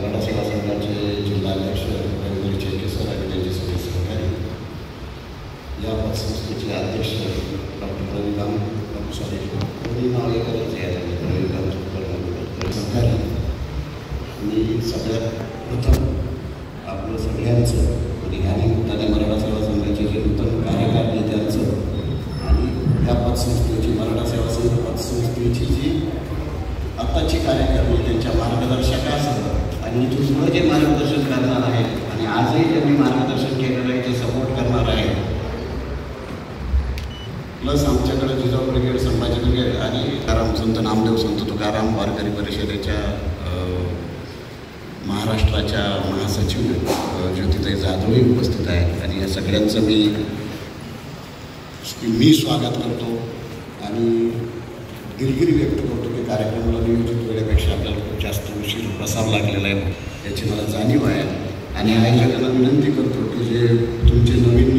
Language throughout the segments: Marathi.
मराठा सेवा संघाचे जिल्हाध्यक्ष रवींद्र चेके सर आणि त्यांचे सगळे सहकारी, या पतसंस्थेचे अध्यक्ष डॉक्टर रवी नाव एकत्रच याच्यामध्ये रविकांत सहकारी, आणि सगळ्यात प्रथम आपलं सगळ्यांचं आणि ह्या निमित्ताने मराठा सेवा संघाचे जे नूतन कार्यकारी त्यांचं आणि या पतसंस्थेची मराठा सेवा संघ पतसंस्थेची जी आत्ताची कार्यकारिणी त्यांच्या मार्गदर्शकासह आणि इथून पुढं जे मार्गदर्शन करणार आहे आणि आजही त्यांनी मार्गदर्शन केलेलं आहे, जे सपोर्ट करणार आहे, प्लस आमच्याकडे जिजाऊ ब्रिगेड, संभाजी ब्रिगेड आणि तुकाराम संत नामदेव संत तुकाराम वारकरी परिषदेच्या महाराष्ट्राच्या महासचिव ज्योतिताई जाधवही उपस्थित आहेत. आणि या सगळ्यांचं मी स्वागत करतो आणि दिलगिरी व्यक्त करतो की कार्यक्रमाला नियोजित वेळेपेक्षा आपल्याला खूप जास्त उशीर बसावा लागलेला आहे, याची मला जाणीव आहे. आणि आयोजकांना विनंती करतो की जे तुमचे नवीन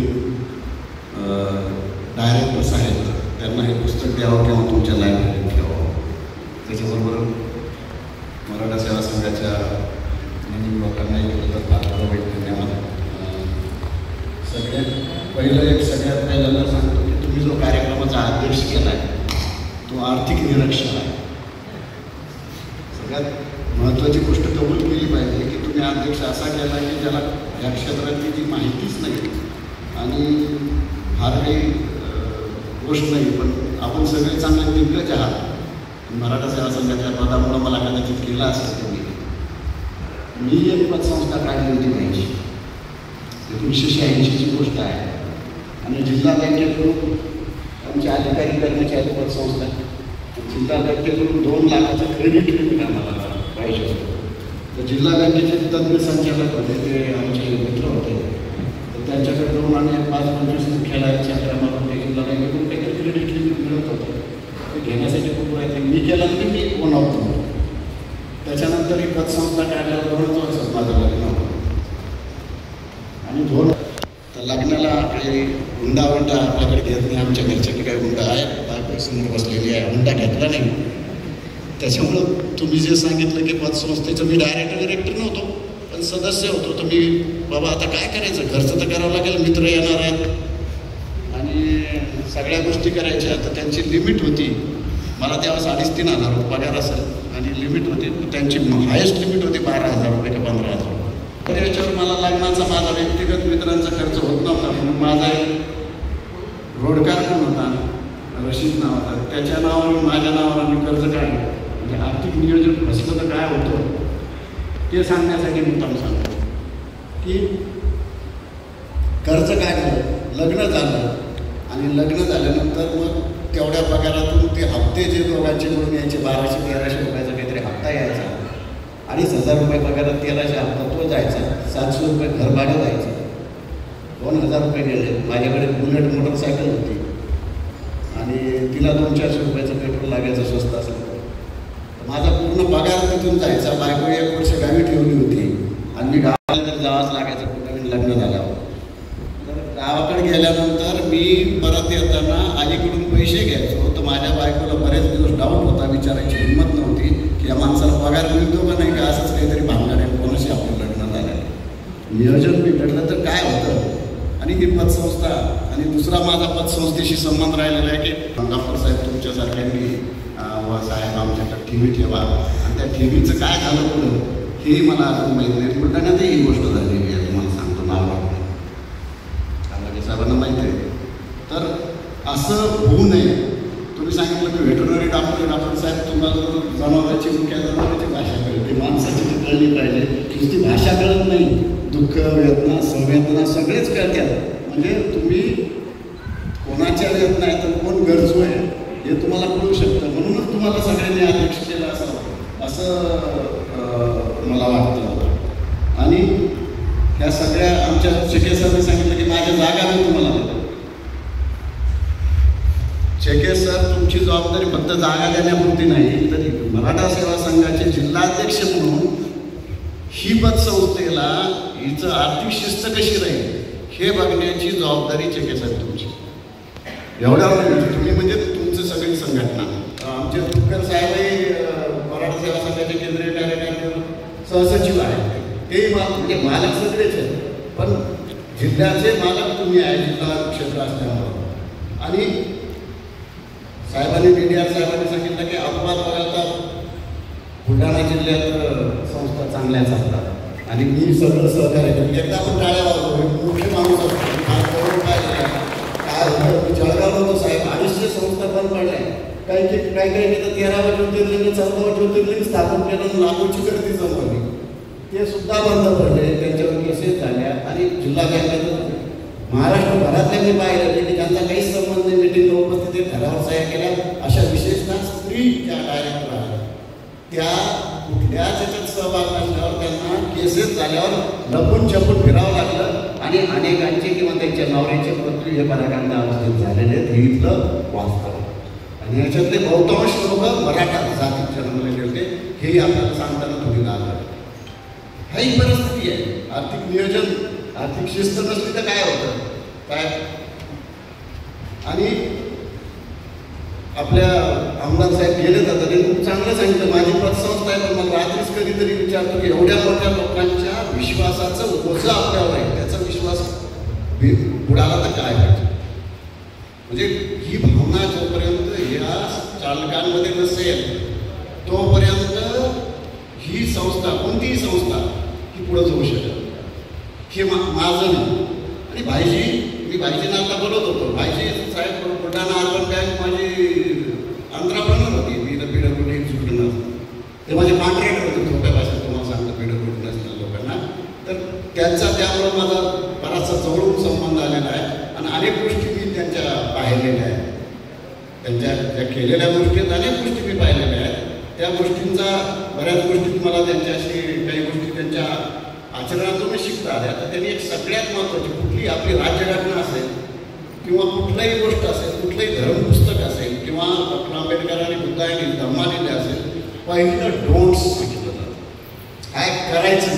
डायरेक्टर्स आहेत त्यांना हे पुस्तक द्यावं किंवा तुमच्या लायब्ररीत ठेवावं. त्याच्याबरोबर मराठा सेवा संघाच्या नवीन लोकांनाही धन्यवाद. सगळ्यात पहिल्यांदा सांगतो की तुम्ही जो कार्यक्रमाचा अध्यक्ष केला आहे तो आर्थिक निरक्षर आहे. सगळ्यात महत्त्वाची गोष्ट कबूल केली पाहिजे की तुम्ही अध्यक्ष असा केला की ज्याला या क्षेत्रातली जी माहितीच नाही आणि फार काही गोष्ट नाही, पण आपण सगळे चांगले दिग्गज आहात. मराठा सेवा संघाच्या पदामुळं मला कदाचित केला असेल तुम्ही. मी एक पतसंस्था काढली होती माझी, 1986ची गोष्ट आहे. आणि जिल्हा बँकेकडून आमचे अधिकारी कर्मचारी पतसंस्था, जिल्हा बँकेकडून 2 लाखाचं क्रेडिट लिमिट आम्हाला पाहिजे होतं. तर जिल्हा बँकेचे तज्ज्ञ संचालक होते, ते आमचे मित्र होते. तर त्यांच्याकडे जाऊन आम्ही 5-25 खेळायच्या क्रमावर ते जिल्हा बँकेकडून काहीतरी क्रेडिट लिमिट मिळत होतं. ते घेण्यासाठी खूप प्रयत्न मी केला आणि मी कोण होतो. त्याच्यानंतर ही पतसंस्था काढल्याबरोबरच वर्षात माझं लग्न होतं. आणि तर लग्नाला काही हुंडा आपल्याकडे घेत नाही. आमच्या घरच्याकडे काही हुंडा आहे, बायकोसमोर बसलेली आहे, हुंडा घेतला नाही. त्याच्यामुळं तुम्ही जे सांगितलं की पतसंस्थेचं मी डायरेक्टर नव्हतो, पण सदस्य होतो. तर मी बाबा आता काय करायचं, खर्च तर करावं लागेल, मित्र येणार आहेत आणि सगळ्या गोष्टी करायच्या. तर त्यांची लिमिट होती, मला तेव्हा 3,500 पगार असेल आणि लिमिट होती. त्यांची हायेस्ट लिमिट होती 12,000 रुपये का 15,000 रुपये. तर याच्यावर मला लग्नाचा माझा व्यक्तिगत मित्रांचा खर्च होत नव्हता. म्हणून माझा एक रोडकार पण होता, रशीद नाव होता, त्याच्या नावावर माझ्या नावावर मी कर्ज काढलं. म्हणजे आर्थिक नियोजन फसलं तर काय होतं ते सांगण्यासाठी मुद्दाम सांगतो की कर्ज काढलं, लग्न झालं आणि लग्न झाल्यानंतर मग तेवढ्या पगारातून ते हप्ते जे दोघांचे मिळून यायचे 1200-1300 रुपयाचा काहीतरी हप्ता यायचा. 2,500 रुपये पगारात 1300 हप्ता तो जायचा. 700 रुपये घर भाडं जायचं. 2,000 रुपये गेले. माझ्याकडे बुलेट मोटरसायकल होती आणि तिला 200-400 रुपयाचं पेट्रोल लागायचं स्वस्त असेल. माझा पूर्ण पगार तिथून जायचा. बायको 1 वर्ष गावी ठेवली होती आणि मी गावाला तर जावंच लागायचं नवीन लग्न झाल्यावर. तर गावाकडे गेल्यानंतर मी परत येताना अलीकडून पैसे घ्यायचो. तर माझ्या बायकोला बरेच दिवस डाऊट होता, विचारायची हिंमत नव्हती की या माणसाला पगार मिळतो का नाही, का असंच काहीतरी भांडण आहे, कोणाशी आपलं लग्न झालं. नियोजन बिघडलं तर काय होतं. आणि ही पतसंस्था आणि दुसरा माझा पतसंस्थेशी संबंध राहिलेला आहे की गंगापूर साहेब तुमच्यासारख्यांनी साहेब आमच्याकडे TV ठेवा. आणि त्या TVचं काय झालं पुढं हेही मला अजून माहीत नाही. बुलढाण्यातही ही गोष्ट झालेली आहे, तुम्हाला सांगतो नाव कारण की सर्वांना माहीत आहे. तर असं होऊ नये. तुम्ही सांगितलं की व्हेटरनरी डॉक्टर साहेब तुम्हाला जनावरांची मुख्य जनावरांची भाषा कळते, माणसाची कळली पाहिजे. नुसती भाषा कळत नाही, दुःख, वेदना, संवेदना सगळेच कळतात. म्हणजे तुम्ही कोणाच्या वेदना आहे तर कोण गरजू आहे हे तुम्हाला कळू शकतं. म्हणूनच तुम्हाला सगळ्यांनी अध्यक्ष केलं असावं असं मला वाटतं. आणि ह्या सगळ्या आमच्या चेके सरने सांगितलं की माझ्या जागा मी तुम्हाला. चेके सर तुमची जबाबदारी फक्त जागा देण्यापुरती नाही, तर मराठा सेवा संघाचे जिल्हाध्यक्ष म्हणून ही पतसंस्थेला हिचं आर्थिक शिस्त कशी राहील हे बघण्याची जबाबदारी चेके सर तुमची. एवढ्या तुम्ही म्हणजे तुमचं सगळी संघटना. आमचे तुपकर साहेबही मराठा सेवा संघाचे केंद्रीय कार्यकारी सहसचिव आहेत, तेही म्हणजे मालक सगळेच आहेत, पण जिल्ह्याचे मालक तुम्ही आहे जिल्हा क्षेत्र असल्यामुळं. आणि साहेबांनी DDR साहेबांनी सांगितलं की अपवाद बघायला बुलढाणा जिल्ह्यात संस्था चांगल्या चालतात आणि मी सगळं सहकार्य केलं. एकदा आपण टाळ्या वाजवतो, मोठे माणूस असतो, काय होतं. मी जळगावला होतो साहेब, 250 संस्था बंद पडल्या. काही तर 13वा ज्योतिर्लिंग 14वा ज्योतिर्लिंग स्थापन केलं, लाखोची गर्दी जमवली, ते सुद्धा बंद पडले, त्यांच्यावर केसेस झाल्या. आणि जिल्हा बँकेचं महाराष्ट्रभरातल्या मी पाहिलं की त्यांचा काहीच संबंध नाही, मिटिंगला उपस्थित ठरावर सह्या केल्या. अशा विशेषतः स्त्री ज्या डायरेक्टर आहेत त्या कुठल्याच याच्यात सहभाग नसल्यावर त्यांना केसेस झाल्यावर लपून छपून फिरावं लागलं आणि अनेकांचे किंवा त्यांच्या नवऱ्याचे मृत्यू हे पराकांड अवस्थेत झालेले आहेत. हे इथलं वास्तव. आणि याच्यातले बहुतांश लोक मराठा जातीत जन्मलेले होते, हेही आपल्याला सांगताना थोडी लागलं. ही परिस्थिती आहे. आर्थिक नियोजन, आर्थिक शिस्त नसली तर काय होतं काय. आणि आपल्या आमदार साहेब गेले जातात, त्यांनी खूप चांगलं सांगितलं. माझी पतसंस्था आहे, पण मला रात्रीच कधीतरी विचारतो की एवढ्या मोठ्या लोकांच्या विश्वासाचं ओझं आपल्यावर आहे, त्याचा विश्वास बुडाला तर काय पाहिजे. म्हणजे ही भावना जोपर्यंत ह्या चालकांमध्ये नसेल तोपर्यंत ही संस्था, कोणतीही संस्था ही पुढं जाऊ शकत. हे माझं नाही. आणि मी भाईजींना आता बोलत होतो, भाईजी साहेब बुलढाणा अर्बन बँक माझी अंतराप्रनर होती, मी तर PWD एक्झिक्युटिव्ह ते माझे कॉन्ट्रॅक्टर होते. थोड्या भाषेत तुम्हाला सांगतो PWD नसलेल्या लोकांना, तर त्यांचा त्यामुळं माझा बराचसा जवळून संबंध आलेला आहे. आणि अनेक गोष्टी मी त्यांच्या पाहिलेल्या आहेत, त्यांच्या ज्या केलेल्या गोष्टी आहेत, अनेक गोष्टी मी पाहिलेल्या आहेत. त्या गोष्टींचा बऱ्याच गोष्टीत मला त्यांच्याशी काही गोष्टी त्यांच्या आचरणातून शिकता आल्या. तर त्यांनी एक सगळ्यात महत्त्वाची, कुठली आपली राज्यघटना असेल किंवा कुठलाही गोष्ट असेल, कुठलंही धर्मपुस्तक असेल किंवा डॉक्टर आंबेडकरांनी बुद्धांनी धम्मालेले असेल, पहिलं डोंट्स सांगितलं जातं. काय करायचं,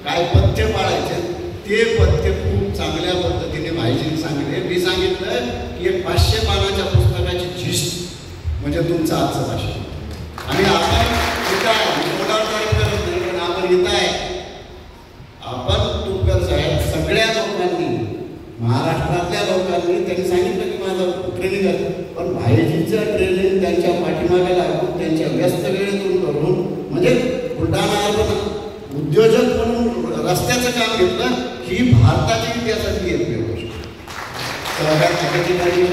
काय पथ्य पाळायचे, ते पथ्य खूप चांगल्या पद्धतीने भाईजींनी सांगितले. मी सांगितलं की एक 500 पानाच्या पुस्तकाची झिस्ट म्हणजे तुमचं आजचं भाषण. आणि आपण इथं आहे, करत नाही, पण आपण इथं आहे. आपण तुपकर साहेब सगळ्या लोकांनी, महाराष्ट्रातल्या लोकांनी त्यांनी सांगितलं की माझं ट्रेनिंग आहे, पण भाईजीचं ट्रेनिंग त्यांच्या पाठीमागे लागून त्यांच्या व्यस्त वेळेतून करून म्हणजे बुलढाणा अर्बन उद्योजक म्हणून रस्त्याचं काम घेतलं. ही भारताच्या इतिहासातली एक गोष्ट.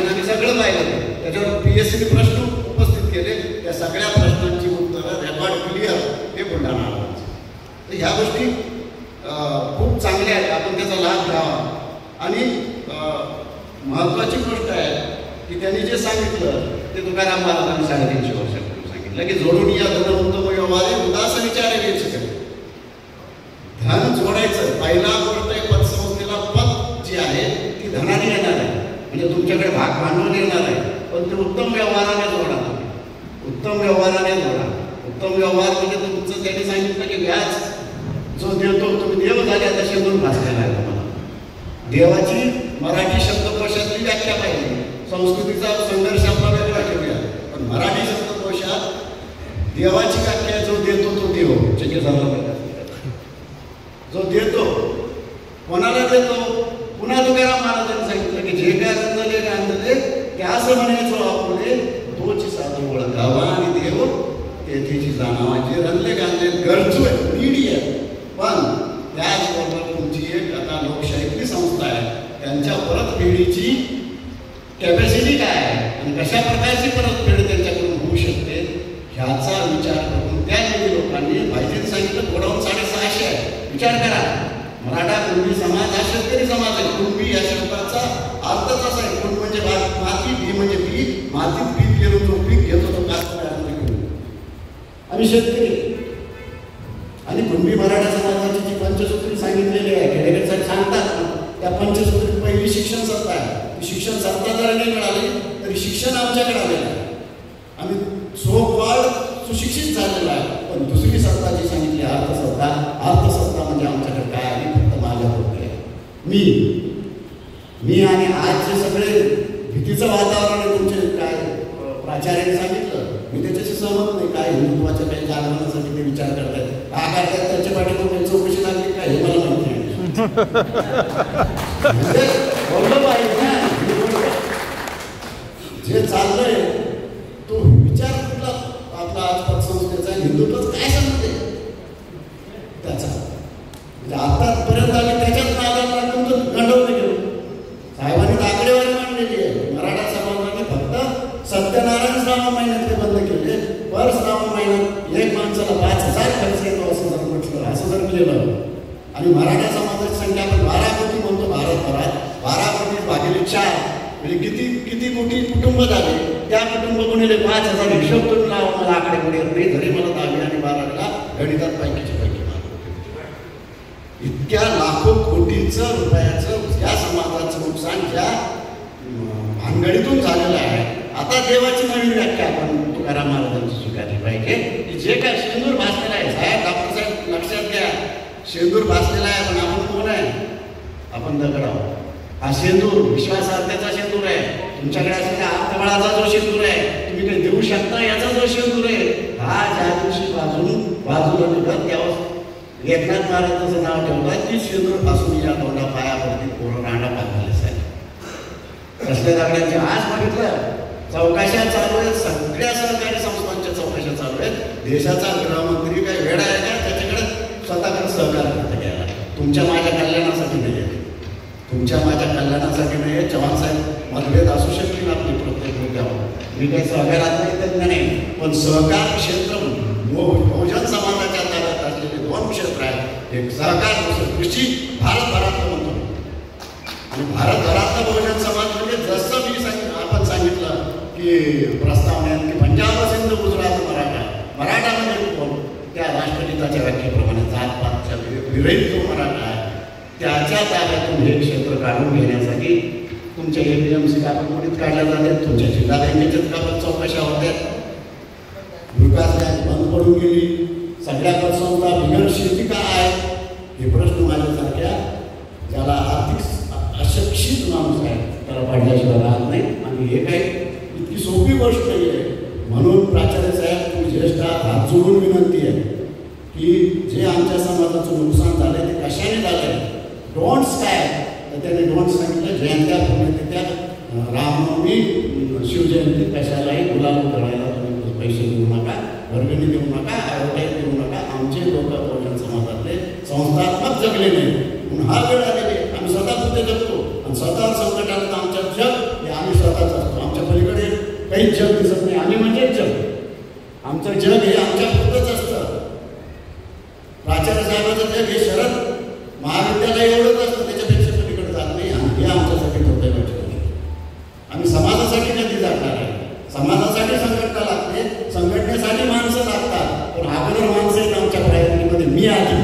आम्ही सगळं पाहिलं, त्याच्यावर PSCने प्रश्न उपस्थित केले, त्या सगळ्या प्रश्नांची उत्तरं रेकॉर्ड क्लिअर हे बुलढाणा अर्बनचं. तर ह्या गोष्टी खूप चांगल्या आहेत, आपण त्याचा लाभ घ्यावा. आणि महत्त्वाची गोष्ट आहे की त्यांनी जे सांगितलं ते तुकाराम महाराजांनी 350 वर्षापूर्वी सांगितलं की जोडून या धनवंत व्यवहारे उदास विचारे घ्यायचे. धन जोडायचं. पहिला गोष्ट आहे, पतसंस्थेला पत जी आहे ती धनाने येणार आहे, म्हणजे तुमच्याकडे भाग भांडवल येणार आहे, पण ते उत्तम व्यवहाराने जोडा. उत्तम व्यवहाराने जोडा. उत्तम व्यवहार म्हणजे तुमचं त्यांनी सांगितलं की व्याज जो देतो, तुम्ही देव झाले आता शेतून भासलेला आहे. तुम्हाला देवाची मराठी शब्दकोशातली व्याख्या पाहिजे. संस्कृतीचा संघर्ष आपला वेगळा ठेवूया, पण मराठी शब्दकोशात देवाची व्याख्या जो देतो तो देव. जे झालं जो देतो, कोणाला देतो? पुन्हा तुकाराम महाराजांनी सांगितलं की जे काय रंजले गांधले ते असं म्हणायचो आपले तोची साधू ओळखावा आणि देव तेथेची जाणावा. जे रंजले गांधले गरजू आहे, नीडी आहे, पण त्याचबरोबर तुमची एक आता लोकशाहीतली संस्था आहे, त्यांच्या परतफेडीची कॅपॅसिटी काय आहे आणि कशा प्रकारची परतफेड त्यांच्याकडून होऊ शकते ह्याचा विचार करून त्या लोकांनी भाईजींनी सांगितलं गोडाऊन 650 आहे. विचार करा, मराठा कुणबी समाज हा शेतकरी समाज आहे. कुणबी या शब्दाचा अर्थच असा आहे, कुण म्हणजे माती, बी म्हणजे बी, मातीत पीक गेलो तो पीक घेतो तो आम्ही शेतकरी. आणि कुणबी मराठा समाजाची जी पंचसूत्री सांगितलेली आहे, खेडेकर सांगतात त्या पंचसूत्री पहिली शिक्षण सत्ता आहे. शिक्षण सत्ता जर नाही मिळाली तरी शिक्षण आमच्याकडे आलेलं आहे, आम्ही सो कॉल्ड सुशिक्षित झालेला आहे. पण दुसरी सत्ता जी सांगितली अर्थसत्ता, अर्थसत्ता म्हणजे आमच्याकडे काय आहे, फक्त माझ्या होते मी आणि आज जे सगळे भीतीचं वातावरण आहे तुमचे काय प्राचार्याने सांगितलं, मी त्याच्याशी सहमत नाही. काय हिंदुत्वाच्या काही जागरणासाठी ते विचार करतायत, करतात त्यांच्या पाठीमागे चौकशी लागली का हे मला माहिती नाही. म्हणजे बोललं पाहिजे ना, जे चाललंय तो विचार कुठला आपला आज पतसंस्थेचा हिंदुत्व काय सांगते त्याचा, म्हणजे आतापर्यंत आम्ही त्याच्याच नादाला लागून गंडवलं गेलो. साहेबांनी आकडेवारी मांडलेली आहे. मराठा समाजाने फक्त सत्यनारायण श्रावण महिन्यात ते बंद केले. पर श्रावण महिन्यात एक माणसाला 5,000 खर्च येतो असं जर म्हटलं, असं जर केलं आणि मराठा समाजाची संख्या आपण 12 कोटी म्हणतो भारतभरात, 12 कोटी भागिले 4 म्हणजे किती कोटी कुटुंब झाले. त्या कुटुंब गुणिले 5,000 हिशोब करून लावा, मला आकडे पुढे नाही. जरी मला 10वी आणि 12वीला गणितात पैकीचे पैकी मार्क होते. इतक्या लाखो कोटीचं रुपयाचं या समाजाचं नुकसान ज्या भानगडीतून झालेलं आहे. आता देवाची नवीन व्याख्या आपण तुकाराम महाराजांची स्वीकारली पाहिजे की जे काय शेंदूर भासलेला आहे. साहेब डॉक्टर साहेब लक्षात घ्या, शेंदूर भासलेला आहे पण आपण कोण आहे? आपण दगड आहोत. हा शेंदूर विश्वासार्हतेचा शेंदूर आहे. तुमच्याकडे असलेला आत्मबळाचा जो शेंदूर आहे, तुम्ही काही देऊ शकता याचा जो शेंदूर आहे, हा ज्या दिवशी बाजूला निघत त्यावर एकनाथ महाराजांचं नाव ठेवलं की शेंदूर पासून या तोंडा पायावरती पोरं रांडा पाडलेले साहेब. कसल्या दगडांचे आज बघितलं चौकशा चालू आहेत. सगळ्या सहकारी संस्थांच्या चौकशा चालू आहेत. देशाचा गृहमंत्री काय वेळा आहे का त्याच्याकडे स्वतःकडे सहकार करता घ्यायला? तुमच्या माझ्या कल्याणासाठी नाही आहे, तुमच्या माझ्या कल्याणासाठी नाही आहे. चव्हाण साहेब मतभेद असू शकतील आपली प्रत्येक मुद्द्यावर, मी काही सहकारात नाही तज्ञ नाही, पण सहकार क्षेत्र बहुजन समाजाच्या ताब्यात असलेले 2 क्षेत्र आहेत. एक सहकार, कृषी भारतभरातलं म्हणतो आणि भारतभरातला बहुजन समाज म्हणजे जसं मी आपण सांगितलं की प्रस्तावनेत की पंजाब सिंध गुजरात मराठा म्हणजे कोण? त्या राष्ट्रगीताच्या व्याख्येप्रमाणे जातपातच्या विरहित जो मराठा आहे त्याच्या ताब्यातून हे क्षेत्र काढून घेण्यासाठी तुमच्या APMC कागदपत्रित काढल्या जातात, तुमच्या जिल्हा बँकेच्याच कागद चौकशा होत्या, विकास बँक बंद पडून गेली, सगळ्या पतसंस्था बिगर शेती का आहे हे प्रश्न माझ्यासारख्या ज्याला आर्थिक अशिक्षित माणूस आहे त्याला पडल्याशिवाय राहत नाही. आणि हे काही इतकी सोपी गोष्ट नाही आहे. म्हणून प्राचार्य साहेब तुम्ही ज्येष्ठ हात जोडून विनंती आहे की जे आमच्या समाजाचं नुकसान झालंय ते कशाने झालंय, डोंट्स काय तर त्याने डोंट्स सांगितलं. जयंत्या पुण्यतिथ्या, रामनवमी, शिवजयंती कशालाही गुलाल उधळायला तुम्ही पैसे देऊ नका, वर्गणी देऊ नका, ॲडव्हर्टाईज देऊ नका. आमचे लोक बहुजन समाजातले संस्थात्मक जगले नाही म्हणून हा वेळ आलेले आम्ही स्वतः पुढे जगतो आणि स्वतः संकट आलं तर आमचं जग हे आम्ही स्वतःच असतो. आमच्या पलीकडे काहीच जग दिसत नाही. आम्ही म्हणजेच जग. आमचं जग हे आमच्या पुढंच असतं. प्राचार्य साहेबांचं जग हे शरद महाविद्यालय एवढंच असतं, त्याच्यापेक्षा पलीकडे जात नाही. आणि हे आमच्यासाठी दुर्दैवाची गोष्ट. आम्ही समाजासाठी कधी जाणार आहे? समाजासाठी संघटना लागते, संघटनेसाठी माणसं लागतात, पण अगोदर माणसं आहेत आमच्या प्रायोरिटीमध्ये. मी आधी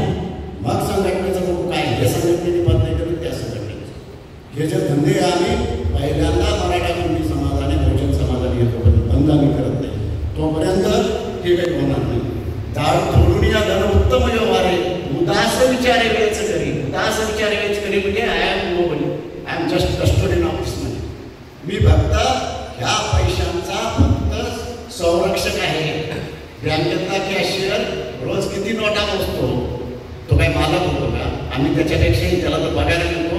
मग संघटनेचं बघू काय हे संघटनेने बंद नाही करत त्या संघटनेचे हे जे धंदे आम्ही पहिल्यांदा मराठा कुणबी समाजाने बहुजन समाजाने येतोपर्यंत बंद आम्ही करत नाही, तोपर्यंत हे काही होणार नाही. दाळ तोडून या धन उत्तम व्यवहारे उदास विचारे वेच करी. उदास विचारे वेच करी म्हणजे I am nobody, I am just custodian of this money. मी फक्त ह्या पैशांचा फक्त संरक्षक आहे. बँकेतला कॅशियर रोज किती नोटा मोजतो, तो काही मालक होतो का? आम्ही त्याच्यापेक्षाही त्याला तर पगार मिळतो.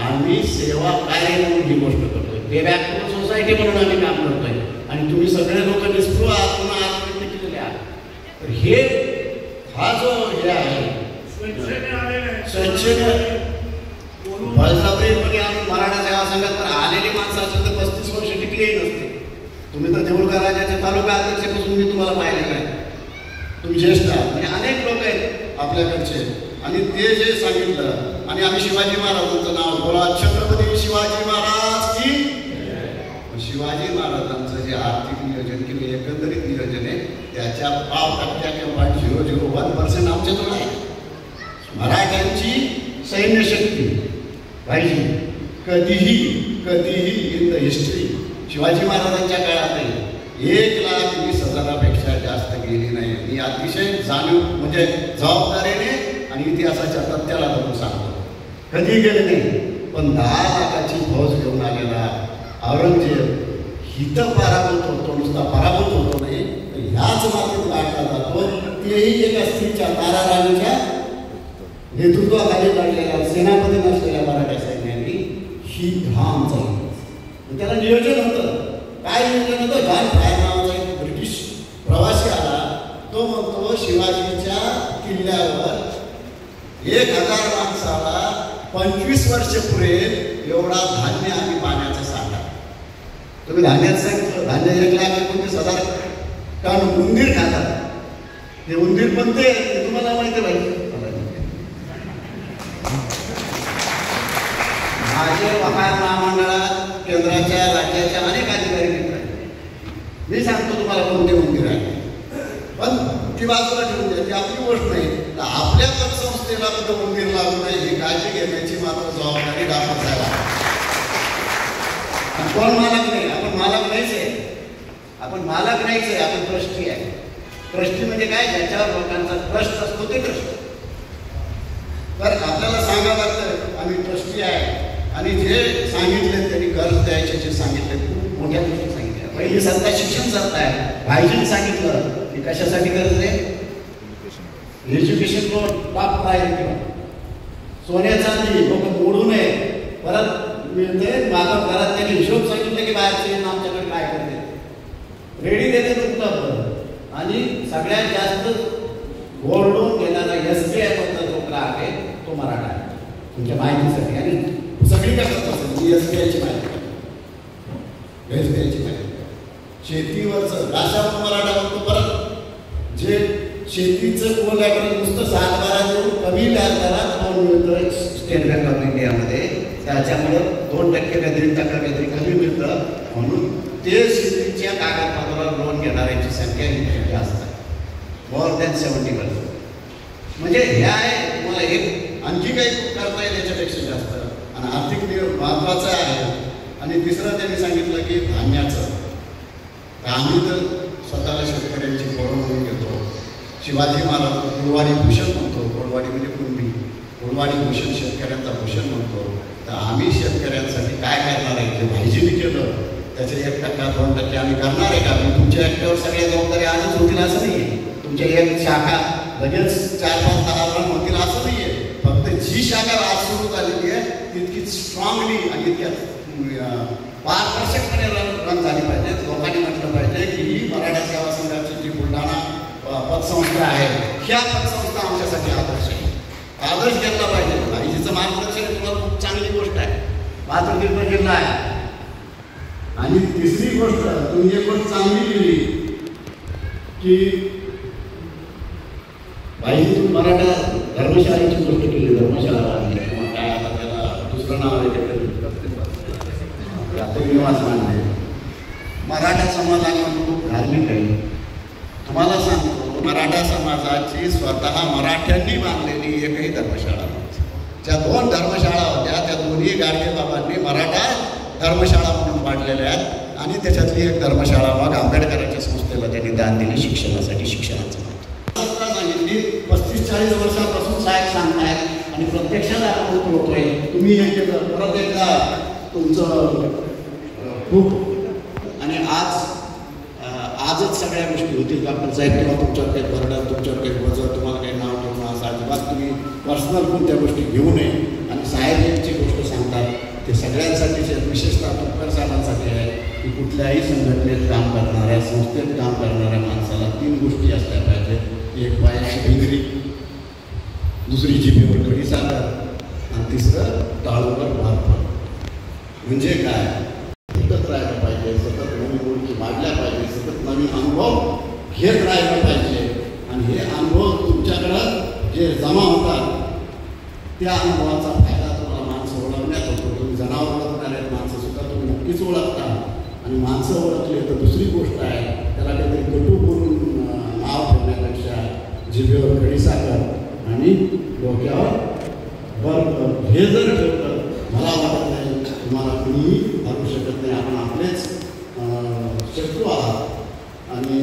आम्ही सेवा कार्य म्हणून ही गोष्ट करतोय, पे बॅक टू सोसायटी म्हणून आम्ही काम करतोय. आणि तुम्ही सगळे लोक निष्ठुर आहात, पुन्हा आत्महत्या केलेले आहात. तर हे हा जो हे आहे स्वच्छेने बळजबरीपणे आम्ही मराठा सेवा संघात तर आलेली माणसं असेल तर 35 वर्ष टिकलेही नसते. तुम्ही तर देऊळकर राजाच्या तालुका अध्यक्षापासून मी तुम्हाला पाहिलेलं आहे. तुम्ही ज्येष्ठ आहात म्हणजे अनेक लोक आहेत आपल्याकडचे. आणि ते जे सांगितलं आणि आम्ही शिवाजी महाराजांचं नाव बोला, छत्रपती शिवाजी महाराज की. शिवाजी महाराजांचं जे आर्थिक नियोजन किंवा एकंदरीत नियोजन आहे त्याच्या 5% किंवा 0.001% आमच्याजवळ आहे. मराठ्यांची सैन्य शक्ती पाहिजे कधीही इन द हिस्ट्री शिवाजी महाराजांच्या काळातही 1,20,000पेक्षा जास्त गेली नाही. ही अतिशय जाणीव म्हणजे जबाबदारीने आणि इतिहासाच्या तथ्याला धरून सांगतो, कधी गेले नाही. पण 10 लाखाची फौज घेऊन आलेला औरंगजेब हिथं पराभूत होतो, नुसता पराभूत होतो नाही, ह्याच मातीत गाठला जातो. तेही एका स्त्रीच्या तारा राणीच्या नेतृत्वाखाली लढलेल्या सेनापती नसलेल्या मराठा सैन्याने ही घाम चालली. त्याला नियोजन होतं. काय नियोजन होतं? घाम फायर नावाचा एक ब्रिटिश प्रवासी आला. तो म्हणतो शिवाजीच्या किल्ल्यावर 1000 माणसाला 25 वर्ष पुरेल एवढा धान्य आणि पाण्याचा साठा. तुम्ही धान्याचं सांगितलं, धान्य 1,29,000 टन उंदीर खातात. ते उंदीर पण ते तुम्हाला माहिती पाहिजे. माझे वकार महामंडळात केंद्राच्या राज्याच्या अनेक अधिकारी मित्र आहेत. मी सांगतो तुम्हाला कोणते उंदीर आहे, पण ती बाजूला ठेवून द्या, ती आपली गोष्ट नाही. तर आपल्या पतसंस्थेला कुठं उंदीर लागू नये ही काळजी घेण्याची मात्र जबाबदारी डॉक्टर साहेब. कोण मालक नाही, आपण मालक नाहीच आहे. आपण मालक नाहीच आहे, आपण ट्रस्टी आहे. ट्रस्टी म्हणजे काय? ज्याच्यावर लोकांचा ट्रस्ट असतो ते ट्रस्टी. तर आपल्याला सांगावं लागतं आम्ही ट्रस्टी आहे. आणि जे सांगितले त्यांनी कर्ज द्यायचे, जे सांगितले खूप मोठ्या गोष्टी सांगितल्या. पहिली सत्ता शिक्षण सत्ता आहे. भाईजीने सांगितलं की कशासाठी कर्ज दे? Education loan top priority. सोन्या चांदी लोक मोडू नये, परत मिळते मागं. घरात त्यांनी हिशोब सांगितले की बाहेरचे आमच्याकडे काय करते, रेडी देते उपलब्ध. आणि सगळ्यात जास्त गोल्ड लोन घेणारा SBI मधला जो ग्राहक आहे तो मराठा आहे. तुमच्या माहितीसाठी. आणि सगळी करतात असेल SBIची माहिती, SBIची माहिती. शेतीवरचं राशावर मराठा म्हणतो. परत जे शेतीचं कोलॅटरल नुसतं 7-12 देऊन कमी व्याजदरात लोन मिळतं स्टेट बँक ऑफ इंडियामध्ये. त्याच्यामुळं 2% का 1.5% काहीतरी कमी मिळतं. म्हणून ते शेतीच्या कागदपत्रावर लोन घेणाऱ्यांची संख्या ही जास्त आहे, मोर दॅन 70%. म्हणजे ह्या आहे. तुम्हाला एक आणखी काही करता येईल याच्यापेक्षा जास्त. आणि आर्थिक महत्त्वाचं आहे. आणि तिसरं त्यांनी सांगितलं की धान्याचं. आम्ही तर स्वतःला शेतकऱ्यांची गौरव म्हणून घेतो. शिवाजी महाराज गोडवाडी भूषण म्हणतो. गोडवाडी म्हणजे कुणबी. गोडवाडी भूषण शेतकऱ्यांचा भूषण म्हणतो. तर आम्ही शेतकऱ्यांसाठी काय करणार आहे? जे भाईजीने केलं त्याचे 1%, 2% आम्ही करणार आहे का? तुमच्या एकट्यावर सगळ्या जबाबदारी आजच होतील असं नाही आहे. तुमच्या एक शाखा लगेच 4-5-10 रन होतील असं नाही आहे. फक्त जी शाखा आज सुरू झालेली आहे तितकी स्ट्रॉंगली आणि इतक्या पारदर्शकपणे रन झाली पाहिजे. लोकांनी म्हटलं पाहिजे की ही मराठा सेवा संघाची जी बुलढाणा पतसंस्था आहे, ह्या पतसंस्था आमच्यासाठी आदर्श आहे. आदर्श घेतला पाहिजे. भाईजीचं मार्गदर्शन तुम्हाला खूप चांगली गोष्ट आहे. पात्र जिल्हा आहे. आणि तिसरी गोष्ट तुम्ही एक गोष्ट चांगली केली की भाईजी मराठा धर्मशाळेची गोष्ट केली. धर्मशाळा किंवा काय आता त्याला दुसरं नाव आहे निवास मानले. मराठा समाजाला खूप धार्मिक आहे. तुम्हाला सांगतो मराठा समाजाची स्वतः मराठ्यांनी बांधलेली एकही धर्मशाळा नव्हती. ज्या 2 धर्मशाळा होत्या त्या दोन्ही गाडगे बाबांनी मराठा धर्मशाळा म्हणून पाडलेल्या आहेत. आणि त्याच्यातली एक धर्मशाळा मग आंबेडकरांच्या संस्थेला त्यांनी दान दिली शिक्षणासाठी. शिक्षणाचं महत्त्व सांगितली. 35-40 वर्षांपासून साहेब सांगतायत आणि प्रत्यक्षात आपण होतोय. तुम्ही हे केलं. परत एकदा तुमचं खूप. आणि आजच सगळ्या गोष्टी होतील. डॉक्टर साहेब किंवा तुमच्यावर काही बर्डन, तुमच्यावर काही वजन, तुम्हाला काही नाव ठेवणं असं अजिबात तुम्ही पर्सनल कोणत्या गोष्टी घेऊ नये. आणि साहेब जी गोष्ट सांगतात ते सगळ्यांसाठी, विशेषतः तुपकर साहेबांसाठी आहे की कुठल्याही संघटनेत काम करणाऱ्या, संस्थेत काम करणाऱ्या माणसाला 3 गोष्टी असल्या पाहिजेत. एक पायाची भिंगरी, दुसरी जिभेवर कडी साखर आणि तिसरं टाळूवर भार. म्हणजे काय? सतत राहायला पाहिजे, सतत नवीन गोष्टी वाढल्या पाहिजे, सतत नवीन अनुभव घेत राहायला पाहिजे. आणि हे अनुभव तुमच्याकडं जे जमा होतात त्या अनुभवाचा फायदा तुम्हाला माणसं ओळखण्यात होतो. तुम्ही जनावर ओळखणार आहेत, माणसंसुद्धा तुम्ही नक्कीच ओळखता. आणि माणसं ओळखले तर दुसरी गोष्ट आहे त्याला काहीतरी कटू बोलून नाव ठेवण्यापेक्षा जिभेवर खडीसाखर आणि डोक्यावर बर्फ हे जर ठेवलं मला वाटत नाही तुम्हाला कुणीही हरवू शकत नाही. आपण आपलेच शत्रू आहात. आणि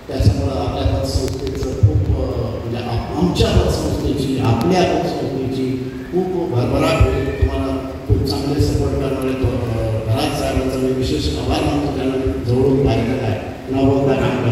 त्याच्यामुळं आपल्या पतसंस्थेचं खूप म्हणजे आमच्या पतसंस्थेची, आपल्या पतसंस्थेची खूप भरभराट होईल. तुम्हाला खूप चांगले सपोर्ट करणारे घरात साहेबांचा मी विशेष आभार मानतो. त्यांना जवळून पाहिलेलं आहे. न बोलता काम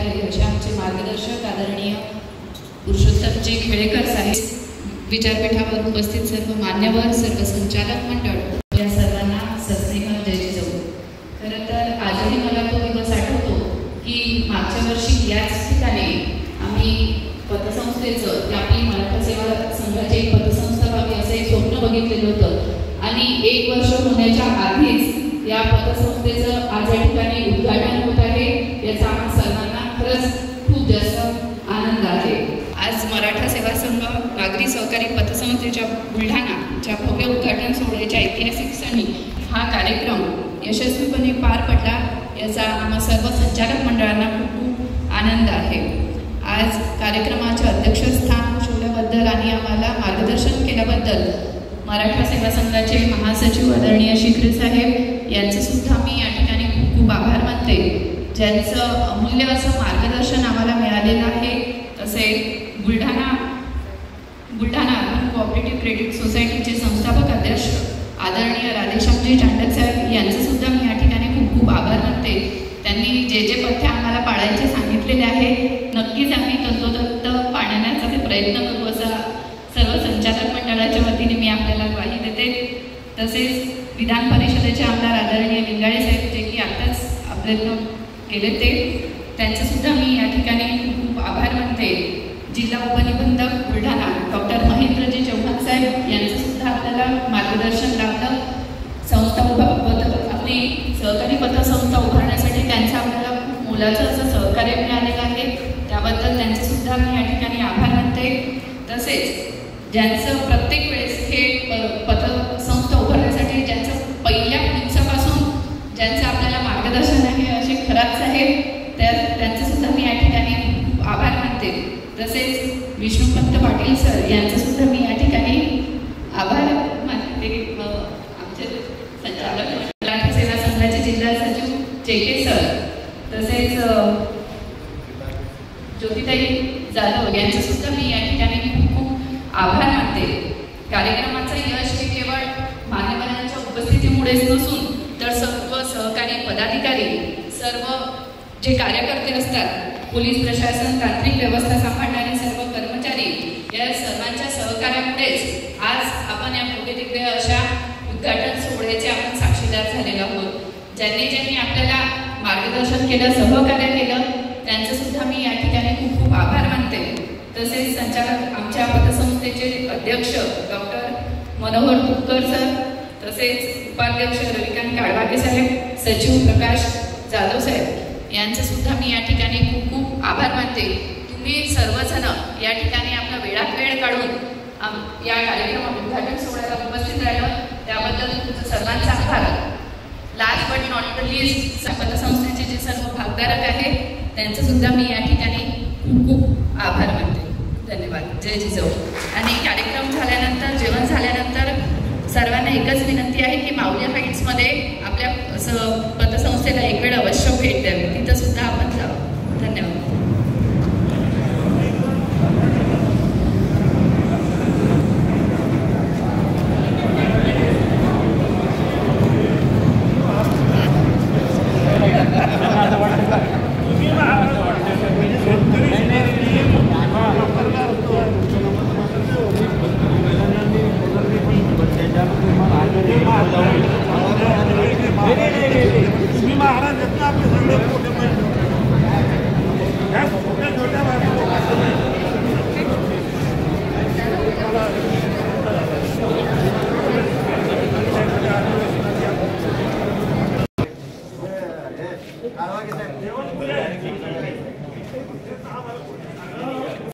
असे आमचे मार्गदर्शक आदरणीय पुरुषोत्तमजी खेडेकर साहेब, विचारपीठावर उपस्थित सर्व मान्यवर, सर्व संचालक मंडळ, या सर्वांना सस्नेह जय जिजाऊ. खरं तर आजही मला तो दिवस आठवतो की मागच्या वर्षी याच ठिकाणी आम्ही पतसंस्थेचं, आपली मराठा सेवा संघाची एक पतसंस्था व्हावी असं एक स्वप्न बघितलेलं होतं आणि 1 वर्ष होण्याच्या आधीच या पतसंस्थेचं आज या ठिकाणी उद्घाटन होत आहे. याचा आम्हा सर्वांना खरंच खूप जास्त आनंद आहे. आज मराठा सेवा संघ नागरी सहकारी पतसंस्थेच्या बुलढाणाच्या भव्य उद्घाटन सोहळ्याच्या ऐतिहासिक क्षणी हा कार्यक्रम यशस्वीपणे पार पडला, याचा आम्हा सर्व संचालक मंडळांना खूप आनंद आहे. आज कार्यक्रमाचे अध्यक्षस्थान भूषवल्याबद्दल आणि आम्हाला मार्गदर्शन केल्याबद्दल मराठा सेवा संघाचे महासचिव आदरणीय शिखरे साहेब यांचे सुद्धा मी या ठिकाणी खूप खूप आभार मानते, ज्यांचं अमूल्य असं मार्गदर्शन आम्हाला मिळालेलं आहे. तसे बुलढाणा अर्बन कोऑपरेटिव्ह क्रेडिट सोसायटीचे संस्थापक अध्यक्ष आदरणीय राधेश्यामजी चांडक साहेब यांचे सुद्धा मी या ठिकाणी खूप खूप आभार मानते. त्यांनी जे जे पथ्य आम्हाला पाळायचे सांगितलेले आहे, नक्कीच आम्ही तंतोतंत पाळण्याचा ते प्रयत्न करू असा सर्व संचालक मंडळाच्या वतीने मी आपल्याला ग्वाही देते. तसेच विधान परिषदेचे आमदार आदरणीय लिंगाळे साहेब, जे की आत्ताच प्रयत्न केले ते, त्यांचेसुद्धा मी या ठिकाणी खूप खूप आभार मानते. जिल्हा उपनिबंधक बुलढाणा डॉक्टर महेंद्रजी चव्हाण साहेब यांचंसुद्धा आपल्याला मार्गदर्शन लाभलं. संस्था आपली सहकारी पतसंस्था उभारण्यासाठी त्यांचं आपल्याला खूप मोलाचं असं सहकार्य मिळालेलं आहे, त्याबद्दल त्यांचेसुद्धा मी या ठिकाणी आभार मानते. तसेच ज्यांचं प्रत्येक वेळेस हे पतसंस्था उभारण्यासाठी ज्यांचं पहिल्या दिवसापासून ज्यांचं आपल्याला मार्गदर्शन आहे असे खरात साहेब, त्यांचंसुद्धा मी या ठिकाणी खूप आभार मानते. तसेच विष्णुपंत पाटील सर यांचंसुद्धा मी या ठिकाणी आभार मानते. आमचे संचालक मराठा सेवा संघाचे जिल्हा सचिव JK सर, तसेच ज्योतिताई जाधव यांचंसुद्धा मी या ठिकाणी खूप खूप आभार मानते. कार्यक्रमाचं यश हे केवळ मान्यवरांच्या उपस्थितीमुळेच नसून तर सर्व सहकारी पदाधिकारी, सर्व जे कार्यकर्ते असतात, पोलीस प्रशासन, तांत्रिक व्यवस्था सांभाळणारे सर्व कर्मचारी, या सर्वांच्या सहकार्यामुळेच आज आपण या भव्यदिव्य अशा उद्घाटन सोहळ्याचे आपण साक्षीदार झालेलो आहोत. ज्यांनी आपल्याला मार्गदर्शन केलं, सहकार्य केलं, त्यांचंसुद्धा मी या ठिकाणी खूप खूप आभार मानते. तसेच संचालक आमच्या पतसंस्थेचे अध्यक्ष डॉक्टर मनोहर तुपकर सर, तसेच उपाध्यक्ष रविकांत काळबागे साहेब, सचिव प्रकाश जाधव साहेब यांचंसुद्धा मी या ठिकाणी खूप खूप आभार मानते. तुम्ही सर्वजण या ठिकाणी आपला वेळात वेळ काढून या कार्यक्रमात उद्घाटन सोहळ्याला उपस्थित राहिलं, त्याबद्दल तुमचं सर्वांचा आभार. Last but not the list पतसंस्थेचे जे सर्व भागधारक आहेत त्यांचंसुद्धा मी या ठिकाणी खूप खूप आभार मानते. धन्यवाद. जय जिजाऊ. आणि कार्यक्रम झाल्यानंतर, जेवण झाल्यानंतर सर्वांना एकच विनंती आहे की माऊली हाईट्समध्ये आपल्या पतसंस्थेला एक वेळ अवश्य भेट द्यावी, तिथं सुद्धा आपण जावं. धन्यवाद. छोट्या